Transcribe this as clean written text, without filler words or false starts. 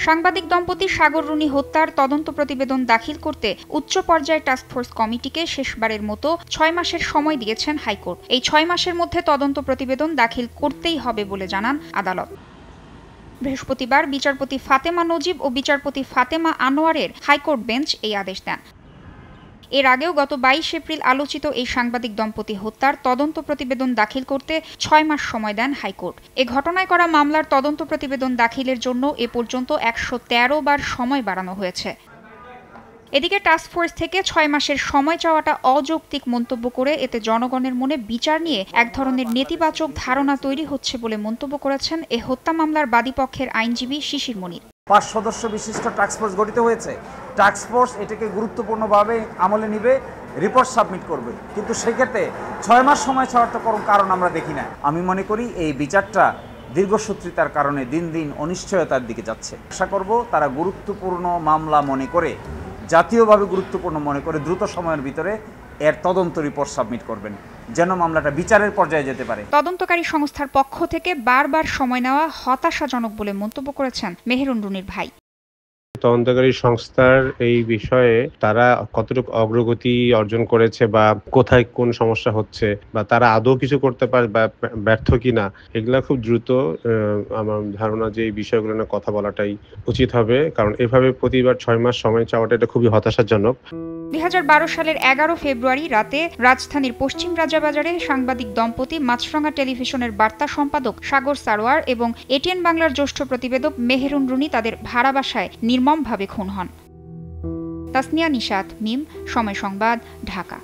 সাংবাদিক দম্পতি সাগর রুনি হত্যার তদন্ত প্রতিবেদন দাখিল করতে উচ্চ পর্যায়ের টাস্কফোর্স কমিটিকে শেষবারের মতো ৬ মাসের সময় দিয়েছেন হাইকোর্ট। এই ৬ মাসের মধ্যে তদন্ত প্রতিবেদন দাখিল করতেই হবে বলে জানান আদালত। বৃহস্পতিবার বিচারপতি ফাতেমা নজিব ও বিচারপতি ফাতেমা আনোয়ারের হাইকোর্ট বেঞ্চ এই আদেশ দেন। এর আগেও গত ২২ এপ্রিল আলোচিত এই সাংবাদিক দম্পতি হত্যার তদন্ত প্রতিবেদন দাখিল করতে ৬ মাস সময় দেন হাইকোর্ট। এ ঘটনায় করা মামলার তদন্ত প্রতিবেদন দাখিলের জন্য এ পর্যন্ত ১১৩ বার সময় বাড়ানো হয়েছে। এদিকে টাস্কফোর্স থেকে ৬ মাসের সময় চাওয়াটা অযৌক্তিক মন্তব্য করে এতে জনগণের মনে বিচার নিয়ে এক ধরনের নেতিবাচক ধারণা তৈরি হচ্ছে বলে মন্তব্য করেছেন এ হত্যা মামলার বাদীপক্ষের আইনজীবী শিশির মনির। ৫ সদস্য বিশিষ্ট টাস্কফোর্স গঠিত হয়েছে। টাস্কফোর্স এটাকে গুরুত্বপূর্ণভাবে আমলে নিবে, রিপোর্ট সাবমিট করবে, কিন্তু সেক্ষেত্রে ৬ মাস সময় ছাড়ার তো কোনো কারণ আমরা দেখি না। আমি মনে করি এই বিচারটা দীর্ঘসূত্রিতার কারণে দিন দিন অনিশ্চয়তার দিকে যাচ্ছে। আশা করব তারা গুরুত্বপূর্ণ মামলা মনে করে, জাতীয়ভাবে গুরুত্বপূর্ণ মনে করে দ্রুত সময়ের ভিতরে এর তদন্ত রিপোর্ট সাবমিট করবেন, যেন মামলাটা বিচারের পর্যায়ে যেতে পারে। তদন্তকারী সংস্থার পক্ষ থেকে বারবার সময় নেওয়া হতাশাজনক বলে মন্তব্য করেছেন মেহেরুন রুনির ভাই। তদন্তকারী সংস্থার এই বিষয়ে তারা কতটুকু অগ্রগতি অর্জন করেছে বা কোথায় কোন সমস্যা হচ্ছে বা তারা আদৌ কিছু করতে পারে বা ব্যর্থ কিনা, এগুলা খুব দ্রুত আমার ধারণা যে এই বিষয়গুলো নিয়ে কথা বলাটাই উচিত হবে, কারণ এভাবে প্রতিবার ৬ মাস সময় চাওয়াটা এটা খুবই হতাশাজনক। ২০১২ সালের ১১ ফেব্রুয়ারি রাতে রাজধানীর পশ্চিম রাজাবাজারে সাংবাদিক দম্পতি মাছরাঙা টেলিভিশনের বার্তা সম্পাদক সাগর সারোয়ার এবং এটিএন বাংলার জ্যেষ্ঠ প্রতিবেদক মেহেরুন রুনি তাদের ভাড়া বাসায় নির্মমভাবে খুন হন। তাসনিয়া নিশাত, মিম, সময় সংবাদ, ঢাকা।